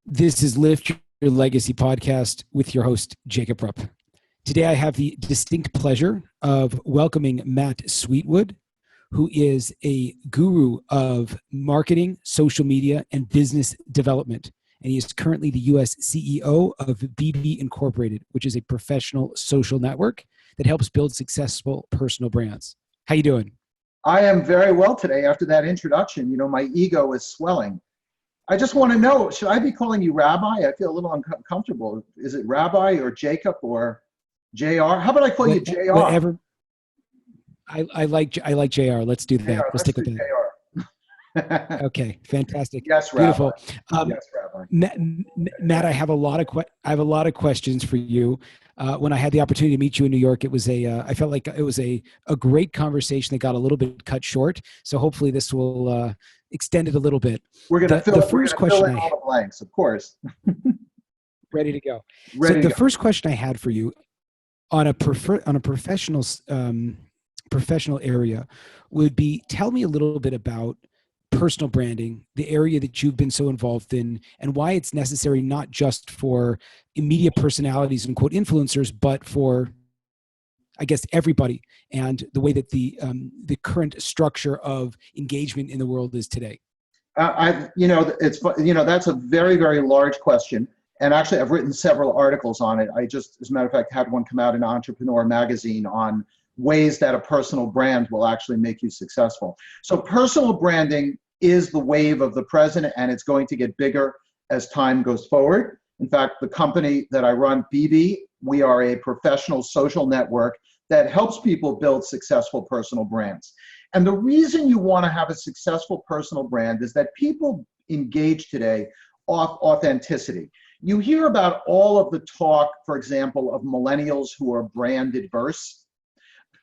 This is Lift Your Legacy podcast with your host, Jacob Rupp. Today, I have the distinct pleasure of welcoming Matt Sweetwood, who is a guru of marketing, social media, and business development. And he is currently the U.S. CEO of BB Incorporated, which is a professional social network that helps build successful personal brands. How you doing? I am very well today after that introduction. You know, my ego is swelling. I just want to know, should I be calling you Rabbi? I feel a little uncomfortable. Is it Rabbi or Jacob or JR? How about I call you JR? Whatever. I like JR. Let's do that. JR, We'll stick with that. JR. Okay, fantastic. Yes, beautiful. Rabbi. Yes, Rabbi. Matt, I have a lot of questions for you. When I had the opportunity to meet you in New York, it was I felt like it was a great conversation that got a little bit cut short. So hopefully this will extend it a little bit. We're going to fill in all the blanks, of course. Ready to go. The first question I had for you on a professional area would be, tell me a little bit about personal branding, the area that you've been so involved in, and why it's necessary not just for immediate personalities and quote influencers, but for, I guess, everybody, and the way that the current structure of engagement in the world is today. That's a very, very large question. And actually, I've written several articles on it. I just, as a matter of fact, had one come out in Entrepreneur magazine on ways that a personal brand will actually make you successful. So personal branding is the wave of the present, and it's going to get bigger as time goes forward. In fact, the company that I run, BB, we are a professional social network that helps people build successful personal brands. And the reason you want to have a successful personal brand is that people engage today off authenticity. You hear about all of the talk, for example, of millennials who are brand adverse.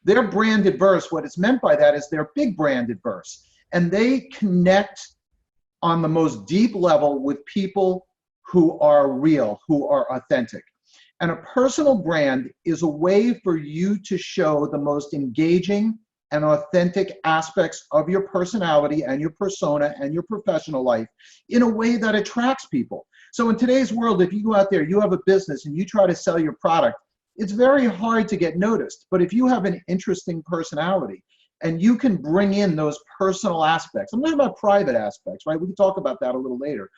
They're brand adverse. What it's meant by that is they're big brand adverse. And they connect on the most deep level with people who are real, who are authentic. And a personal brand is a way for you to show the most engaging and authentic aspects of your personality and your persona and your professional life in a way that attracts people. So in today's world, if you go out there, you have a business and you try to sell your product, it's very hard to get noticed. But if you have an interesting personality and you can bring in those personal aspects, I'm not about private aspects, right? We can talk about that a little later.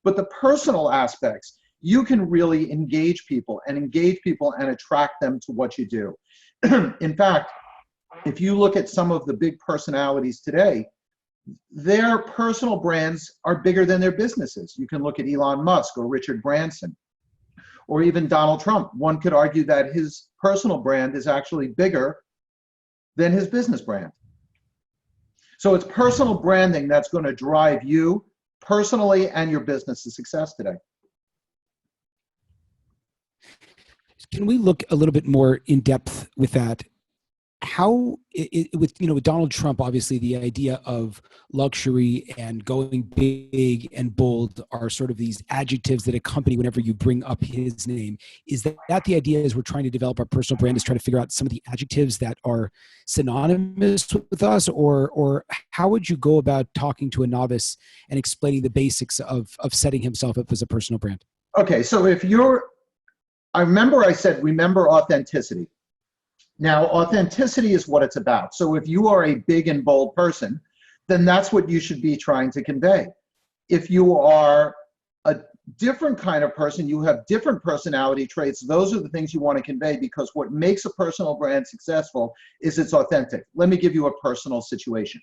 But the personal aspects, you can really engage people and attract them to what you do. In fact, if you look at some of the big personalities today, their personal brands are bigger than their businesses. You can look at Elon Musk or Richard Branson or even Donald Trump. One could argue that his personal brand is actually bigger than his business brand. So it's personal branding that's going to drive you personally and your business to success today. Can we look a little bit more in depth with that? How, with Donald Trump, obviously the idea of luxury and going big and bold are sort of these adjectives that accompany whenever you bring up his name. Is that the idea as we're trying to develop our personal brand, is trying to figure out some of the adjectives that are synonymous with us, or how would you go about talking to a novice and explaining the basics of setting himself up as a personal brand? Okay, so I said, remember authenticity. Now, authenticity is what it's about. So if you are a big and bold person, then that's what you should be trying to convey. If you are a different kind of person, you have different personality traits, those are the things you want to convey, because what makes a personal brand successful is it's authentic. Let me give you a personal situation.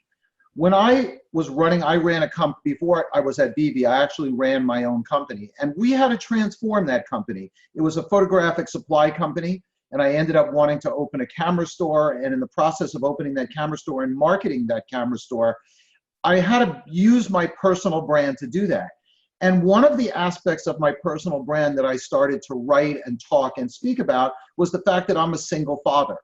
When I ran a company. Before I was at BB, I actually ran my own company, and we had to transform that company. It was a photographic supply company. And I ended up wanting to open a camera store. And in the process of opening that camera store and marketing that camera store, I had to use my personal brand to do that. And one of the aspects of my personal brand that I started to write and talk and speak about was the fact that I'm a single father.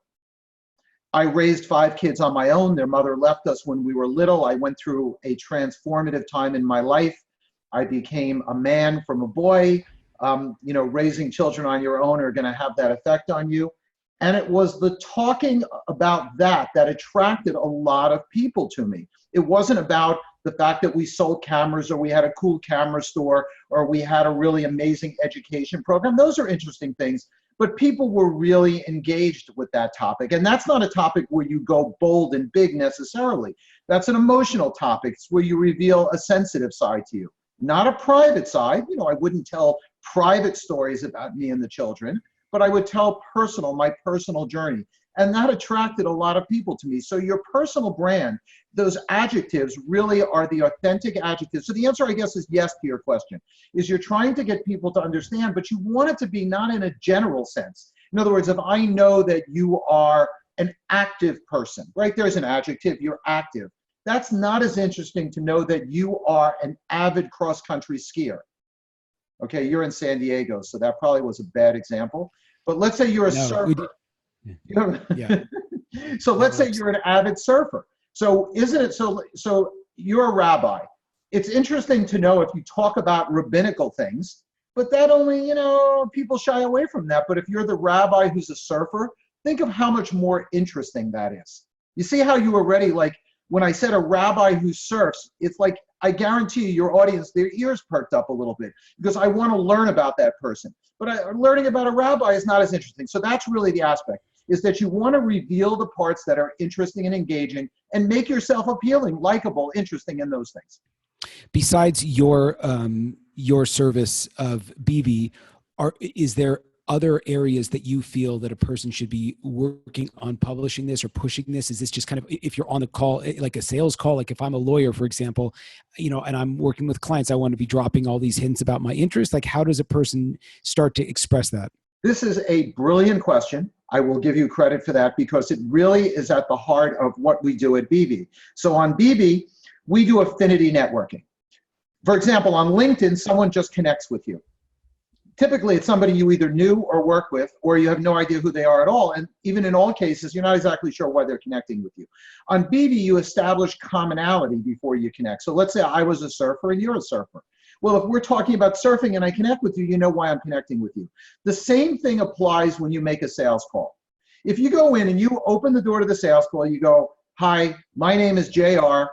I raised 5 kids on my own. Their mother left us when we were little. I went through a transformative time in my life. I became a man from a boy. Raising children on your own are going to have that effect on you. And it was the talking about that attracted a lot of people to me. It wasn't about the fact that we sold cameras, or we had a cool camera store, or we had a really amazing education program. Those are interesting things, but people were really engaged with that topic. And that's not a topic where you go bold and big necessarily. That's an emotional topic. It's where you reveal a sensitive side to you, not a private side. You know, I wouldn't tell private stories about me and the children, but I would tell my personal journey. And that attracted a lot of people to me. So your personal brand, those adjectives really are the authentic adjectives. So the answer, I guess, is yes to your question, is you're trying to get people to understand, but you want it to be not in a general sense. In other words, if I know that you are an active person, right? There's an adjective, you're active. That's not as interesting to know that you are an avid cross-country skier. Okay, you're in San Diego, so that probably was a bad example. But let's say you're a surfer. Yeah. So let's say you're an avid surfer. So isn't it so you're a rabbi. It's interesting to know if you talk about rabbinical things, but that only, people shy away from that. But if you're the rabbi who's a surfer, think of how much more interesting that is. You see how you already, like, when I said a rabbi who surfs, it's like, I guarantee you, your audience, their ears perked up a little bit because I want to learn about that person. But learning about a rabbi is not as interesting. So that's really the aspect, is that you want to reveal the parts that are interesting and engaging and make yourself appealing, likable, interesting in those things. Besides your service of BB, is there other areas that you feel that a person should be working on publishing this or pushing this? Is this just kind of, if you're on a call, like a sales call, like if I'm a lawyer, for example, and I'm working with clients, I want to be dropping all these hints about my interests. Like, how does a person start to express that? This is a brilliant question. I will give you credit for that because it really is at the heart of what we do at BB. So on BB, we do affinity networking. For example, on LinkedIn, someone just connects with you. Typically, it's somebody you either knew or work with, or you have no idea who they are at all. And even in all cases, you're not exactly sure why they're connecting with you. On BB, you establish commonality before you connect. So let's say I was a surfer and you're a surfer. Well, if we're talking about surfing and I connect with you, you know why I'm connecting with you. The same thing applies when you make a sales call. If you go in and you open the door to the sales call, you go, "Hi, my name is JR.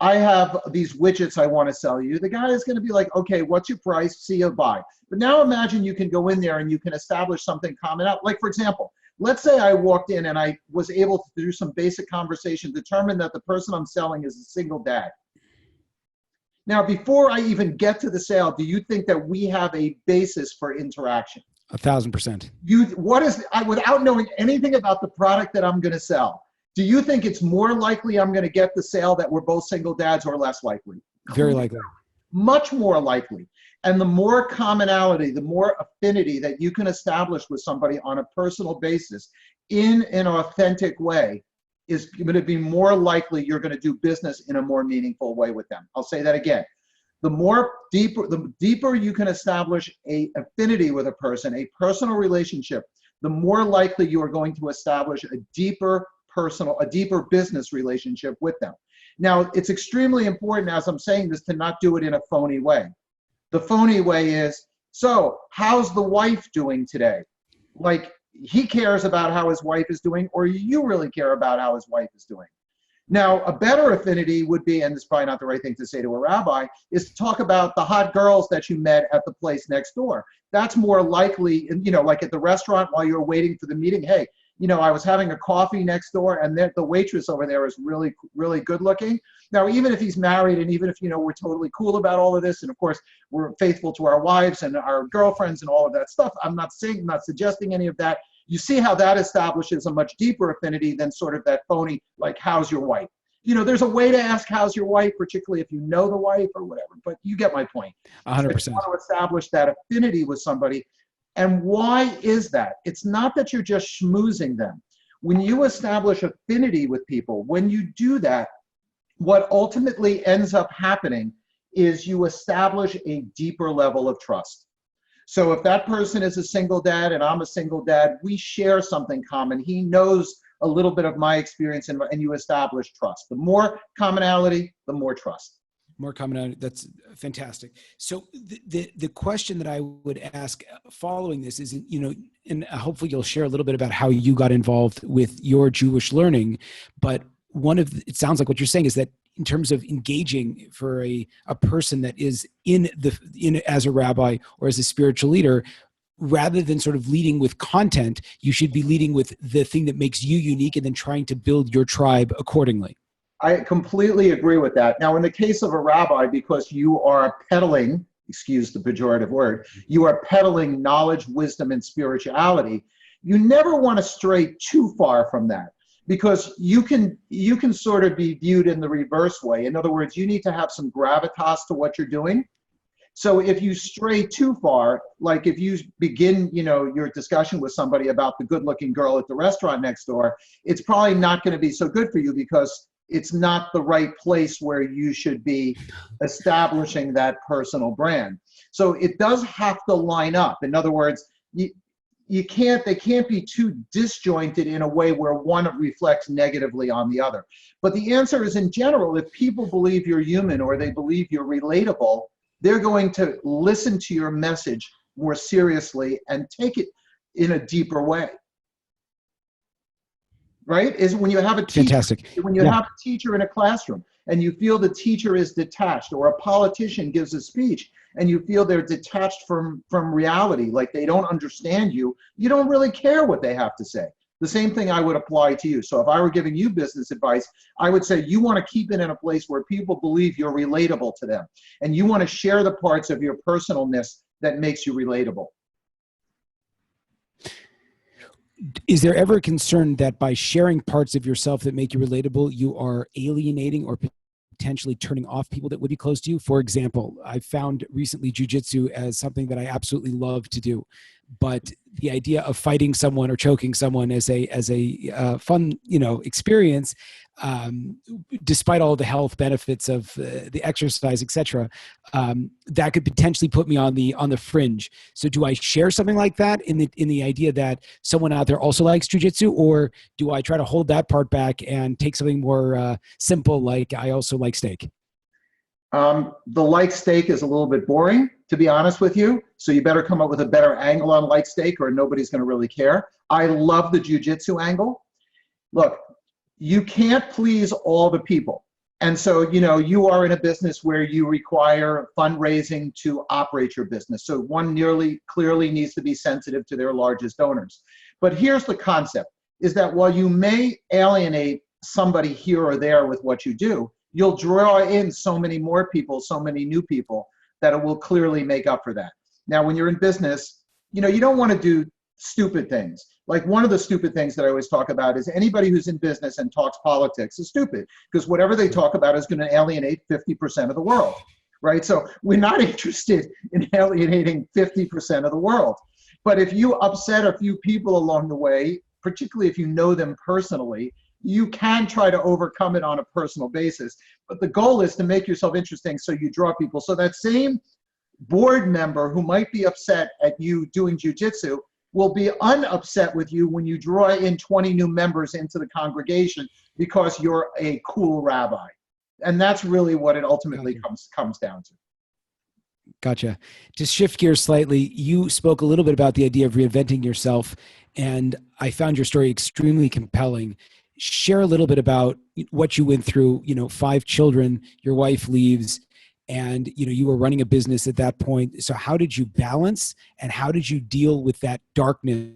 I have these widgets I want to sell you." The guy is going to be like, "Okay, what's your price? See you, bye." But now imagine you can go in there and you can establish something common out. Like, for example, let's say I walked in and I was able to do some basic conversation, determine that the person I'm selling is a single dad. Now, before I even get to the sale, do you think that we have a basis for interaction? 1,000%. Without knowing anything about the product that I'm going to sell, do you think it's more likely I'm going to get the sale that we're both single dads, or less likely? Very likely. Much more likely. And the more commonality, the more affinity that you can establish with somebody on a personal basis in an authentic way is going to be more likely you're going to do business in a more meaningful way with them. I'll say that again. The deeper you can establish a affinity with a person, a personal relationship, the more likely you are going to establish a deeper business relationship with them. Now, it's extremely important, as I'm saying this, to not do it in a phony way. The phony way is, "So, how's the wife doing today?" Like, he cares about how his wife is doing, or you really care about how his wife is doing. Now, a better affinity would be, and this is probably not the right thing to say to a rabbi, is to talk about the hot girls that you met at the place next door. That's more likely, like at the restaurant while you're waiting for the meeting. "Hey, I was having a coffee next door, and the waitress over there is really, really good looking." Now, even if he's married, and even if, we're totally cool about all of this, and of course, we're faithful to our wives and our girlfriends and all of that stuff, I'm not suggesting any of that. You see how that establishes a much deeper affinity than sort of that phony, like, "How's your wife?" There's a way to ask "How's your wife?" particularly if you know the wife or whatever, but you get my point. 100%. So you want to establish that affinity with somebody. And why is that? It's not that you're just schmoozing them. When you establish affinity with people, when you do that, what ultimately ends up happening is you establish a deeper level of trust. So if that person is a single dad and I'm a single dad, we share something common. He knows a little bit of my experience, and you establish trust. The more commonality, the more trust. More commonality. That's fantastic. So the question that I would ask following this is, and hopefully you'll share a little bit about how you got involved with your Jewish learning, but it sounds like what you're saying is that in terms of engaging for a person that is in as a rabbi or as a spiritual leader, rather than sort of leading with content, you should be leading with the thing that makes you unique and then trying to build your tribe accordingly. I completely agree with that. Now, in the case of a rabbi, because you are peddling, excuse the pejorative word, you are peddling knowledge, wisdom, and spirituality, you never want to stray too far from that, because you can sort of be viewed in the reverse way. In other words, you need to have some gravitas to what you're doing. So if you stray too far, like if you begin, your discussion with somebody about the good-looking girl at the restaurant next door, it's probably not going to be so good for you, because it's not the right place where you should be establishing that personal brand. So it does have to line up. In other words, they can't be too disjointed in a way where one reflects negatively on the other. But the answer is, in general, if people believe you're human or they believe you're relatable, they're going to listen to your message more seriously and take it in a deeper way. Right? Is when you have a teacher, Fantastic. when you have a teacher in a classroom and you feel the teacher is detached, or a politician gives a speech and you feel they're detached from reality, like they don't understand you, you don't really care what they have to say. The same thing I would apply to you. So if I were giving you business advice, I would say you want to keep it in a place where people believe you're relatable to them, and you want to share the parts of your personalness that makes you relatable. Is there ever a concern that by sharing parts of yourself that make you relatable, you are alienating or potentially turning off people that would be close to you? For example, I found recently jujitsu as something that I absolutely love to do, but the idea of fighting someone or choking someone as a fun, experience, despite all the health benefits of the exercise, etc., that could potentially put me on the fringe. So, do I share something like that in the idea that someone out there also likes jujitsu, or do I try to hold that part back and take something more simple, like I also like steak? The like steak is a little bit boring, to be honest with you. So you better come up with a better angle on like steak, or nobody's going to really care. I love the jujitsu angle. Look, you can't please all the people. And so, you are in a business where you require fundraising to operate your business. So one clearly needs to be sensitive to their largest donors. But here's the concept, is that while you may alienate somebody here or there with what you do, you'll draw in so many more people, so many new people, that it will clearly make up for that. Now, when you're in business, you don't want to do stupid things. Like, one of the stupid things that I always talk about is anybody who's in business and talks politics is stupid, because whatever they talk about is going to alienate 50% of the world, right? So we're not interested in alienating 50% of the world. But if you upset a few people along the way, particularly if you know them personally, you can try to overcome it on a personal basis. But the goal is to make yourself interesting so you draw people. So that same board member who might be upset at you doing jujitsu will be unupset with you when you draw in 20 new members into the congregation because you're a cool rabbi. And that's really what it ultimately comes down to. Gotcha. To shift gears slightly, you spoke a little bit about the idea of reinventing yourself, and I found your story extremely compelling. Share a little bit about what you went through. 5 children, your wife leaves, and you were running a business at that point. So how did you balance, and how did you deal with that darkness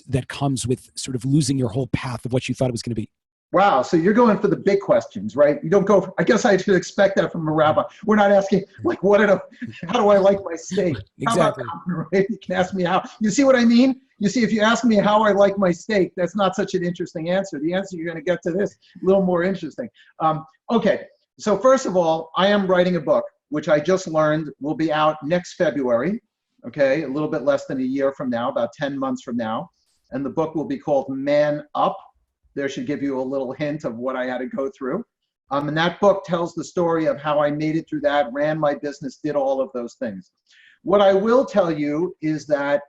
that comes with sort of losing your whole path of what you thought it was going to be? Wow, so you're going for the big questions, right? You don't go, I guess I should expect that from a rabbi. We're not asking, like, how do I like my steak? Exactly. How about, right? You can ask me how. You see what I mean? You see, if you ask me how I like my steak, that's not such an interesting answer. The answer you're going to get to this, a little more interesting. Okay, so first of all, I am writing a book, which I just learned will be out next February, okay? A little bit less than a year from now, about 10 months from now. And the book will be called Man Up. There should give you a little hint of what I had to go through. And that book tells the story of how I made it through that, ran my business, did all of those things. What I will tell you is that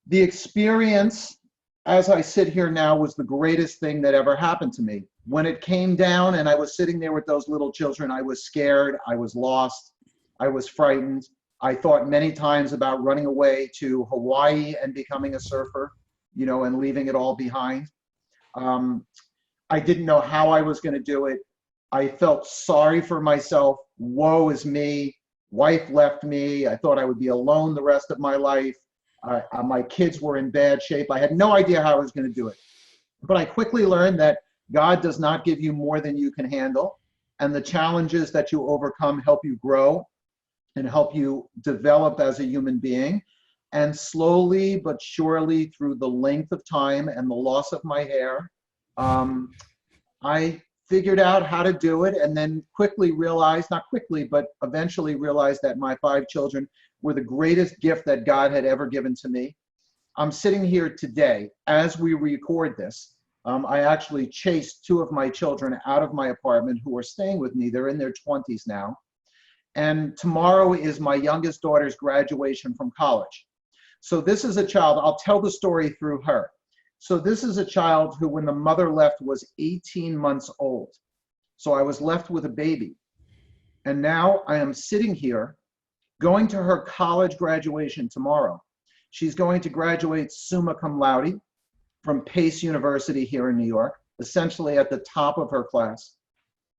the experience, as I sit here now, was the greatest thing that ever happened to me. When it came down and I was sitting there with those little children, I was scared, I was lost, I was frightened. I thought many times about running away to Hawaii and becoming a surfer, and leaving it all behind. I didn't know how I was going to do it. I felt sorry for myself. Woe is me. Wife left me. I thought I would be alone the rest of my life. My kids were in bad shape. I had no idea how I was going to do it. But I quickly learned that God does not give you more than you can handle. And the challenges that you overcome help you grow and help you develop as a human being. And slowly but surely, through the length of time and the loss of my hair, I figured out how to do it, and then quickly realized, not quickly, but eventually realized that my 5 children were the greatest gift that God had ever given to me. I'm sitting here today as we record this. I actually chased 2 of my children out of my apartment who are staying with me. They're in their 20s now. And tomorrow is my youngest daughter's graduation from college. So this is a child, I'll tell the story through her. So this is a child who, when the mother left, was 18 months old. So I was left with a baby. And now I am sitting here going to her college graduation tomorrow. She's going to graduate summa cum laude from Pace University here in New York, essentially at the top of her class.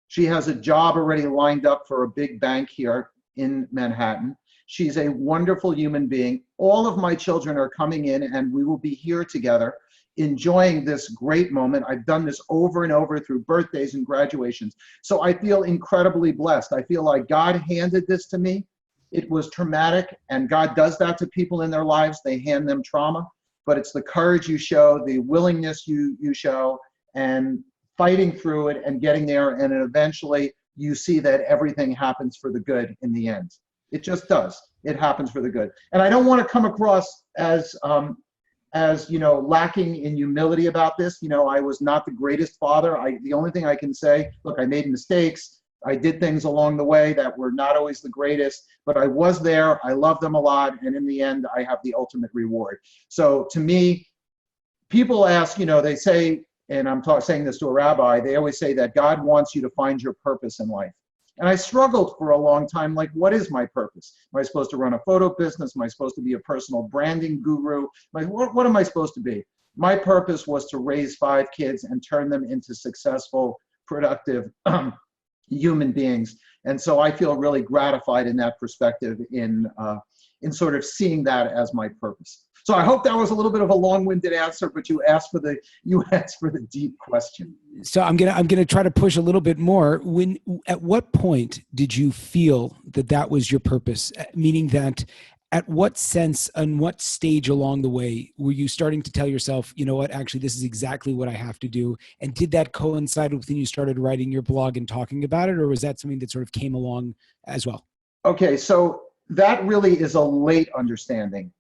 She has a job already lined up for a big bank here in Manhattan. She's a wonderful human being. All of my children are coming in, and we will be here together enjoying this great moment. I've done this over and over through birthdays and graduations. So I feel incredibly blessed. I feel like God handed this to me. It was traumatic, and God does that to people in their lives. They hand them trauma, but it's the courage you show, the willingness you show, and fighting through it and getting there. And then eventually you see that everything happens for the good in the end. It just does. It happens for the good. And I don't want to come across as lacking in humility about this. I was not the greatest father. The only thing I can say, look, I made mistakes. I did things along the way that were not always the greatest, but I was there. I love them a lot. And in the end, I have the ultimate reward. So to me, people ask, they say, and I'm saying this to a rabbi, they always say that God wants you to find your purpose in life. And I struggled for a long time, like, what is my purpose? Am I supposed to run a photo business? Am I supposed to be a personal branding guru? Like, what am I supposed to be? My purpose was to raise 5 kids and turn them into successful, productive human beings. And so I feel really gratified in that perspective in sort of seeing that as my purpose. So I hope that was a little bit of a long-winded answer, but you asked for the deep question. So I'm gonna try to push a little bit more. At what point did you feel that was your purpose? Meaning that, at what sense and what stage along the way were you starting to tell yourself, you know what, actually, this is exactly what I have to do? And did that coincide with when you started writing your blog and talking about it, or was that something that sort of came along as well? Okay, so that really is a late understanding.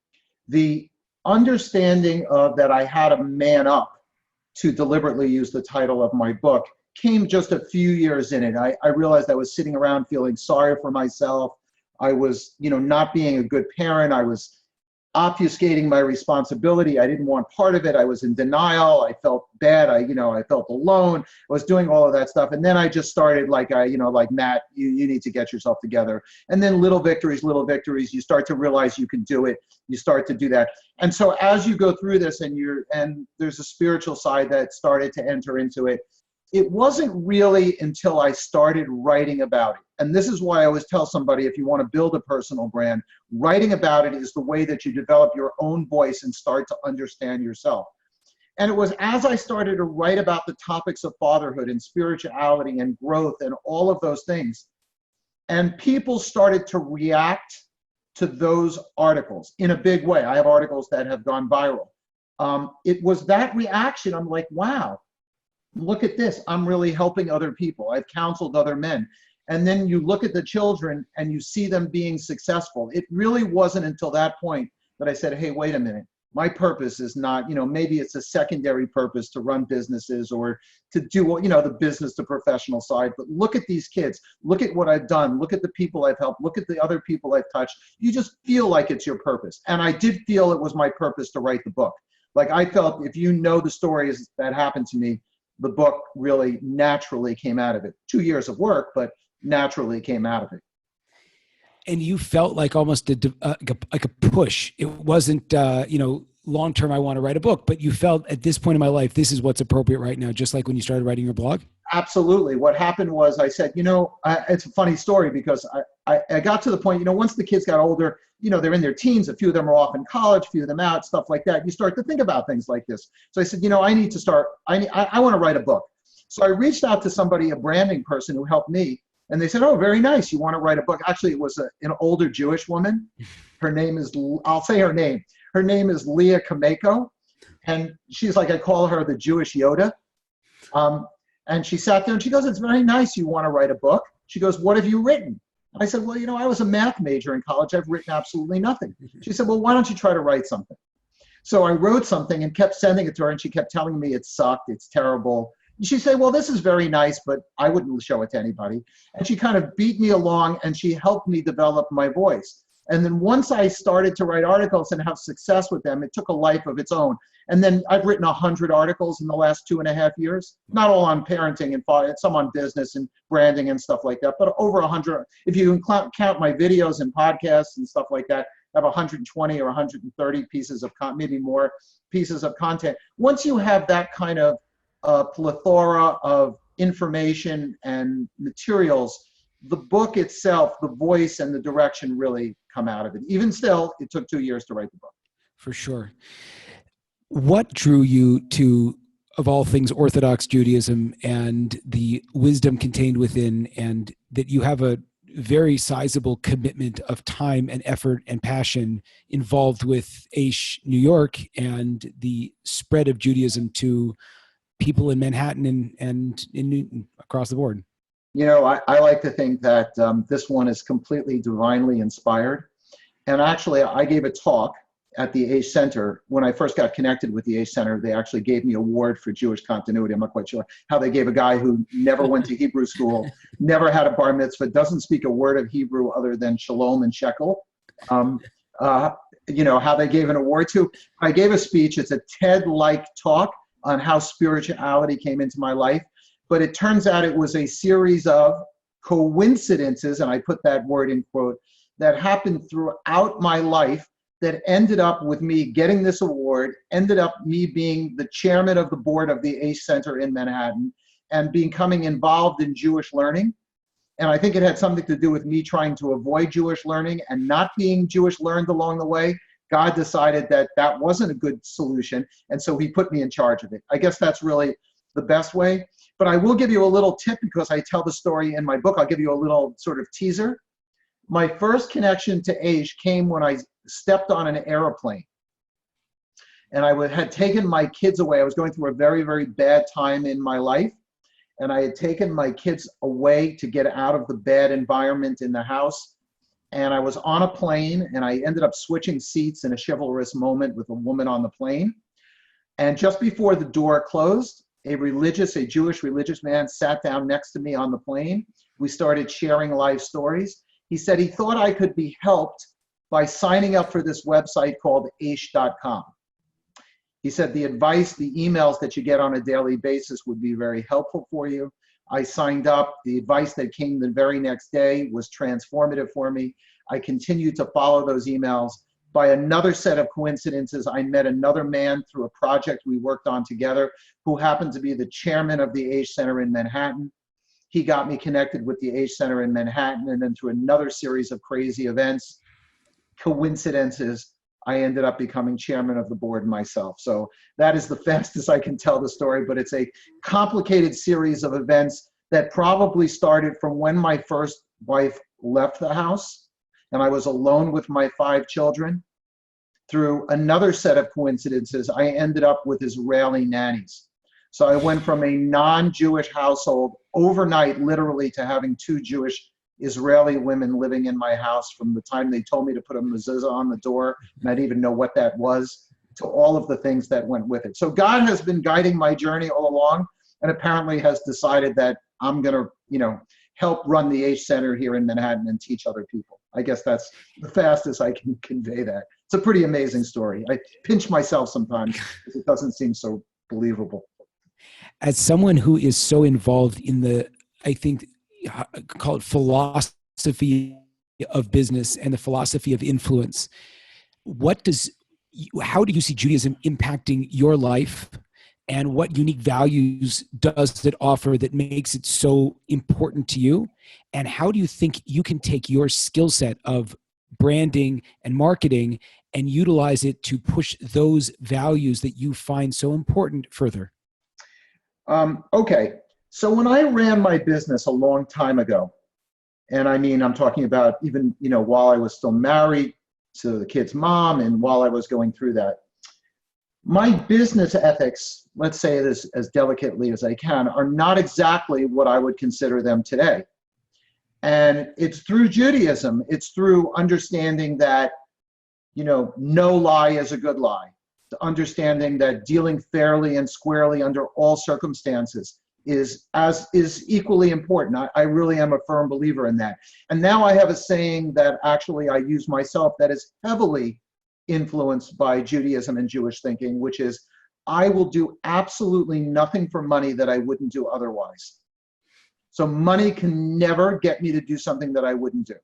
The understanding of that I had to man up, to deliberately use the title of my book, came just a few years in it. I realized I was sitting around feeling sorry for myself. I was, not being a good parent. I was obfuscating my responsibility. I didn't want part of it. I was in denial. I felt bad. I felt alone. I was doing all of that stuff. And then I just started like Matt, you need to get yourself together. And then little victories, you start to realize you can do it. You start to do that. And so as you go through this and there's a spiritual side that started to enter into it, it wasn't really until I started writing about it. And this is why I always tell somebody, if you want to build a personal brand, writing about it is the way that you develop your own voice and start to understand yourself. And it was as I started to write about the topics of fatherhood and spirituality and growth and all of those things, and people started to react to those articles in a big way. I have articles that have gone viral. It was that reaction. I'm like, wow, look at this. I'm really helping other people. I've counseled other men. And then you look at the children and you see them being successful. It really wasn't until that point that I said, hey, wait a minute. My purpose is not, maybe it's a secondary purpose to run businesses or to do, the business to professional side. But look at these kids. Look at what I've done. Look at the people I've helped. Look at the other people I've touched. You just feel like it's your purpose. And I did feel it was my purpose to write the book. Like I felt, if you know the stories that happened to me, the book really naturally came out of it. 2 years of work, but naturally came out of it. And you felt like almost like a push. It wasn't, long-term, I want to write a book, but you felt at this point in my life, this is what's appropriate right now, just like when you started writing your blog? Absolutely. What happened was I said, it's a funny story because I got to the point, once the kids got older, they're in their teens, a few of them are off in college, a few of them out, stuff like that. You start to think about things like this. So I said, I need to start, I want to write a book. So I reached out to somebody, a branding person who helped me, and they said, oh, very nice. You want to write a book? Actually, it was an older Jewish woman. Her name is, I'll say her name. Her name is Leah Kameko. And she's like, I call her the Jewish Yoda. And she sat there and she goes, it's very nice you want to write a book. She goes, what have you written? I said, well, I was a math major in college. I've written absolutely nothing. She said, well, why don't you try to write something? So I wrote something and kept sending it to her, and she kept telling me it sucked, it's terrible. And she said, well, this is very nice, but I wouldn't show it to anybody. And she kind of beat me along, and she helped me develop my voice. And then once I started to write articles and have success with them, it took a life of its own. And then I've written 100 articles in the last 2.5 years, not all on parenting and some on business and branding and stuff like that, but over 100. If you count my videos and podcasts and stuff like that, I have 120 or 130 pieces of maybe more pieces of content. Once you have that kind of plethora of information and materials, the book itself, the voice and the direction really come out of it. Even still, it took 2 years to write the book. For sure. What drew you to, of all things, Orthodox Judaism and the wisdom contained within, and that you have a very sizable commitment of time and effort and passion involved with Aish, New York, and the spread of Judaism to people in Manhattan and in Newton across the board? I like to think that this one is completely divinely inspired. And actually, I gave a talk at the Aish Center. When I first got connected with the Aish Center, they actually gave me an award for Jewish continuity. I'm not quite sure how they gave a guy who never went to Hebrew school, never had a bar mitzvah, doesn't speak a word of Hebrew other than shalom and shekel. How they gave an award to. I gave a speech. It's a TED-like talk on how spirituality came into my life. But it turns out it was a series of coincidences, and I put that word in quote, that happened throughout my life that ended up with me getting this award, ended up me being the chairman of the board of the Aish Center in Manhattan, and becoming involved in Jewish learning. And I think it had something to do with me trying to avoid Jewish learning and not being Jewish learned along the way. God decided that that wasn't a good solution, and so he put me in charge of it. I guess that's really the best way. But I will give you a little tip because I tell the story in my book. I'll give you a little sort of teaser. My first connection to Aish came when I stepped on an airplane. And I had taken my kids away. I was going through a very, very bad time in my life. And I had taken my kids away to get out of the bad environment in the house. And I was on a plane, and I ended up switching seats in a chivalrous moment with a woman on the plane. And just before the door closed, a Jewish religious man sat down next to me on the plane. We started sharing life stories. He said he thought I could be helped by signing up for this website called aish.com. He said the advice, the emails that you get on a daily basis would be very helpful for you. I signed up. The advice that came the very next day was transformative for me. I continued to follow those emails. By another set of coincidences, I met another man through a project we worked on together who happened to be the chairman of the Aish Center in Manhattan. He got me connected with the Aish Center in Manhattan, and then through another series of crazy events, coincidences, I ended up becoming chairman of the board myself. So that is the fastest I can tell the story, but it's a complicated series of events that probably started from when my first wife left the house and I was alone with my 5 children. Through another set of coincidences, I ended up with Israeli nannies. So I went from a non-Jewish household overnight, literally, to having 2 Jewish Israeli women living in my house from the time they told me to put a mezuzah on the door, and I didn't even know what that was, to all of the things that went with it. So God has been guiding my journey all along, and apparently has decided that I'm going to, help run the Aish Center here in Manhattan and teach other people. I guess that's the fastest I can convey that. It's a pretty amazing story. I pinch myself sometimes because it doesn't seem so believable. As someone who is so involved in the, I think, call it philosophy of business and the philosophy of influence, what does how do you see Judaism impacting your life, and what unique values does it offer that makes it so important to you? And how do you think you can take your skill set of branding and marketing and utilize it to push those values that you find so important further? Okay. So when I ran my business a long time ago, and I mean, I'm talking about even, while I was still married to the kid's mom and while I was going through that, my business ethics, let's say this as delicately as I can, are not exactly what I would consider them today. And it's through Judaism. It's through understanding that, no lie is a good lie. Understanding that dealing fairly and squarely under all circumstances is equally important. I really am a firm believer in that. And now I have a saying that actually I use myself that is heavily influenced by Judaism and Jewish thinking, which is, I will do absolutely nothing for money that I wouldn't do otherwise. So money can never get me to do something that I wouldn't do.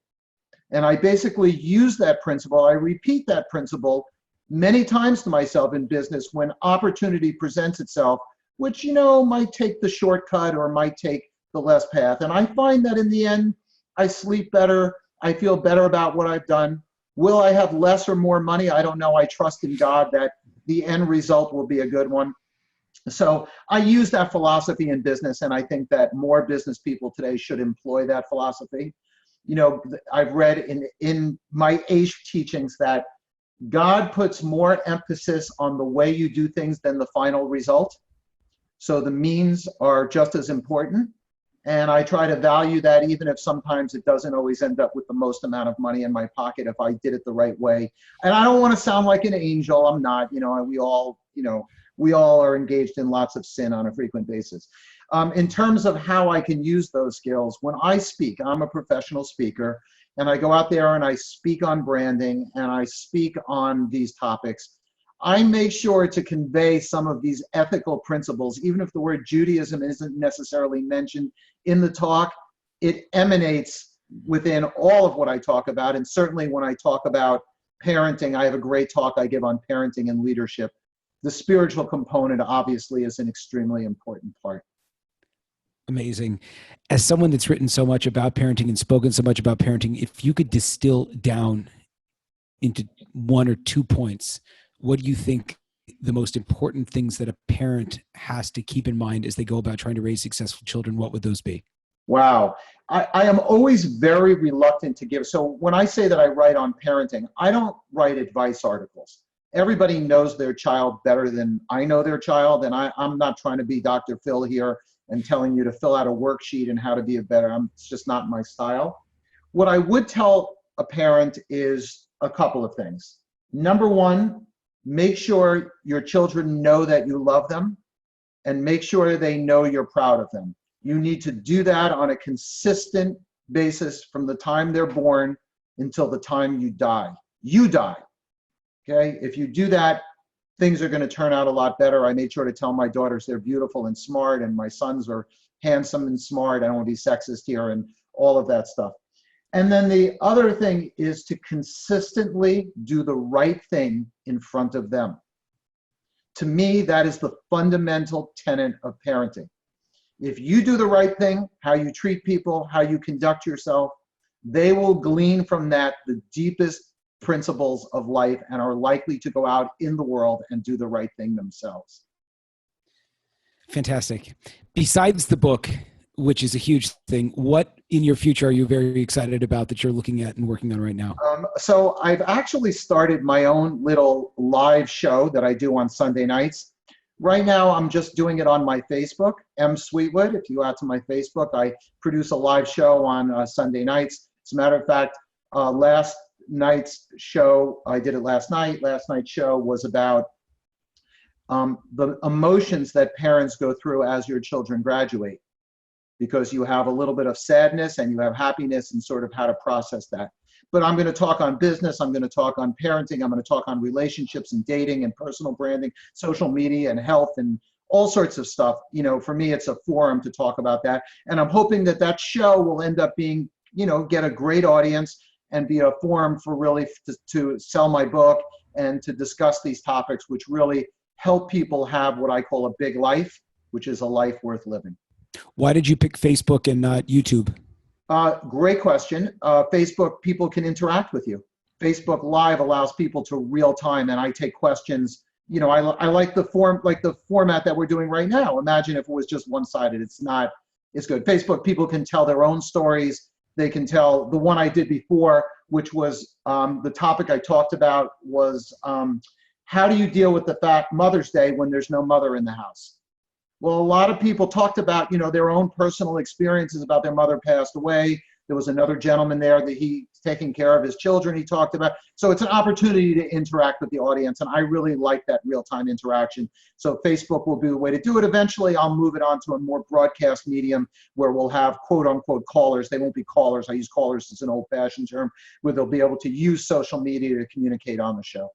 And I basically use that principle. I repeat that principle many times to myself in business when opportunity presents itself, which, might take the shortcut or might take the less path. And I find that in the end, I sleep better. I feel better about what I've done. Will I have less or more money? I don't know. I trust in God that the end result will be a good one. So I use that philosophy in business, and I think that more business people today should employ that philosophy. I've read in my Aish teachings that God puts more emphasis on the way you do things than the final result. So the means are just as important. And I try to value that, even if sometimes it doesn't always end up with the most amount of money in my pocket if I did it the right way. And I don't want to sound like an angel. I'm not. We all are engaged in lots of sin on a frequent basis. In terms of how I can use those skills, when I speak, I'm a professional speaker, and I go out there and I speak on branding and I speak on these topics. I make sure to convey some of these ethical principles, even if the word Judaism isn't necessarily mentioned in the talk. It emanates within all of what I talk about. And certainly when I talk about parenting, I have a great talk I give on parenting and leadership. The spiritual component obviously is an extremely important part. Amazing. As someone that's written so much about parenting and spoken so much about parenting, if you could distill down into 1 or 2 points, what do you think the most important things that a parent has to keep in mind as they go about trying to raise successful children? What would those be? Wow. I am always very reluctant to give. So when I say that I write on parenting, I don't write advice articles. Everybody knows their child better than I know their child. And I'm not trying to be Dr. Phil here and telling you to fill out a worksheet and how to be a better. It's just not my style. What I would tell a parent is a couple of things. Number one, make sure your children know that you love them, and make sure they know you're proud of them. You need to do that on a consistent basis from the time they're born until the time you die. You die. Okay? If you do that, things are going to turn out a lot better. I made sure to tell my daughters they're beautiful and smart, and my sons are handsome and smart. I don't want to be sexist here and all of that stuff. And then the other thing is to consistently do the right thing in front of them. To me, that is the fundamental tenet of parenting. If you do the right thing, how you treat people, how you conduct yourself, they will glean from that the deepest principles of life and are likely to go out in the world and do the right thing themselves. Fantastic. Besides the book, which is a huge thing, what in your future are you very excited about that you're looking at and working on right now? So I've actually started my own little live show that I do on Sunday nights. Right now, I'm just doing it on my Facebook, M. Sweetwood. If you go out to my Facebook, I produce a live show on Sunday nights. As a matter of fact, last night's show, I did it last night. Last night's show was about the emotions that parents go through as your children graduate, because you have a little bit of sadness and you have happiness and sort of how to process that. But I'm going to talk on business. I'm going to talk on parenting. I'm going to talk on relationships and dating and personal branding, social media and health and all sorts of stuff. For me, it's a forum to talk about that. And I'm hoping that that show will end up being, get a great audience and be a forum for really to sell my book and to discuss these topics, which really help people have what I call a big life, which is a life worth living. Why did you pick Facebook and not YouTube? Great question. Facebook, people can interact with you. Facebook Live allows people to real time, and I take questions. You know, I like the format that we're doing right now. Imagine if it was just one-sided. It's not. It's good. Facebook, people can tell their own stories. They can tell the one I did before, which was the topic I talked about was how do you deal with the fact Mother's Day when there's no mother in the house? Well, a lot of people talked about, you know, their own personal experiences about their mother passed away. There was another gentleman there that he's taking care of his children he talked about. So it's an opportunity to interact with the audience, and I really like that real-time interaction. So Facebook will be the way to do it. Eventually, I'll move it on to a more broadcast medium where we'll have quote-unquote callers. They won't be callers. I use callers as an old-fashioned term, where they'll be able to use social media to communicate on the show.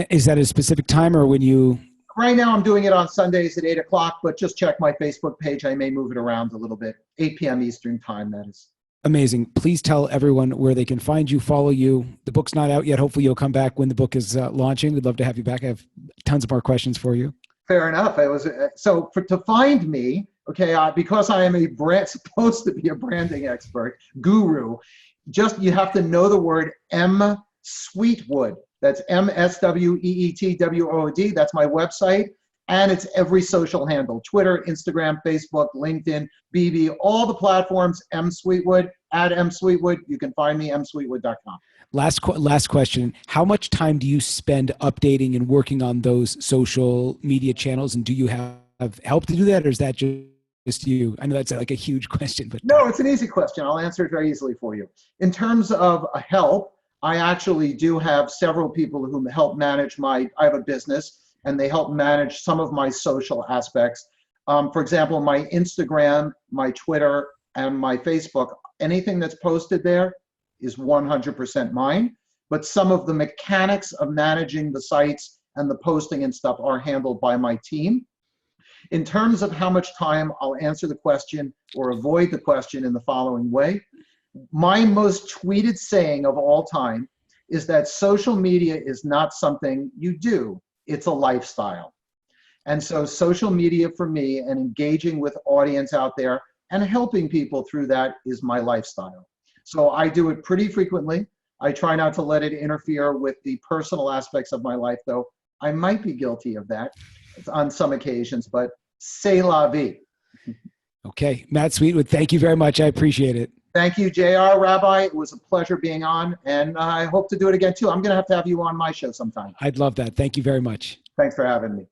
Is that a specific time or when you... Right now, I'm doing it on Sundays at 8 o'clock, but just check my Facebook page. I may move it around a little bit. 8 p.m. Eastern time, that is. Amazing. Please tell everyone where they can find you, follow you. The book's not out yet. Hopefully you'll come back when the book is launching. We'd love to have you back. I have tons of more questions for you. Fair enough. To find me, okay, because I am supposed to be a branding expert, guru, you have to know the word Sweetwood. That's MSWEETWOOD. That's my website. And it's every social handle: Twitter, Instagram, Facebook, LinkedIn, BB, all the platforms, Sweetwood, @Sweetwood. You can find me, msweetwood.com. Last question. How much time do you spend updating and working on those social media channels? And do you have help to do that, or is that just you? I know that's like a huge question, but no, it's an easy question. I'll answer it very easily for you. In terms of help, I actually do have several people who help manage I have a business, and they help manage some of my social aspects. For example, my Instagram, my Twitter, and my Facebook, anything that's posted there is 100% mine. But some of the mechanics of managing the sites and the posting and stuff are handled by my team. In terms of how much time, I'll answer the question or avoid the question in the following way. My most tweeted saying of all time is that social media is not something you do, it's a lifestyle. And so social media for me and engaging with audience out there and helping people through that is my lifestyle. So I do it pretty frequently. I try not to let it interfere with the personal aspects of my life, though I might be guilty of that on some occasions, but c'est la vie. Okay, Matt Sweetwood, thank you very much. I appreciate it. Thank you, JR. Rabbi. It was a pleasure being on, and I hope to do it again, too. I'm going to have you on my show sometime. I'd love that. Thank you very much. Thanks for having me.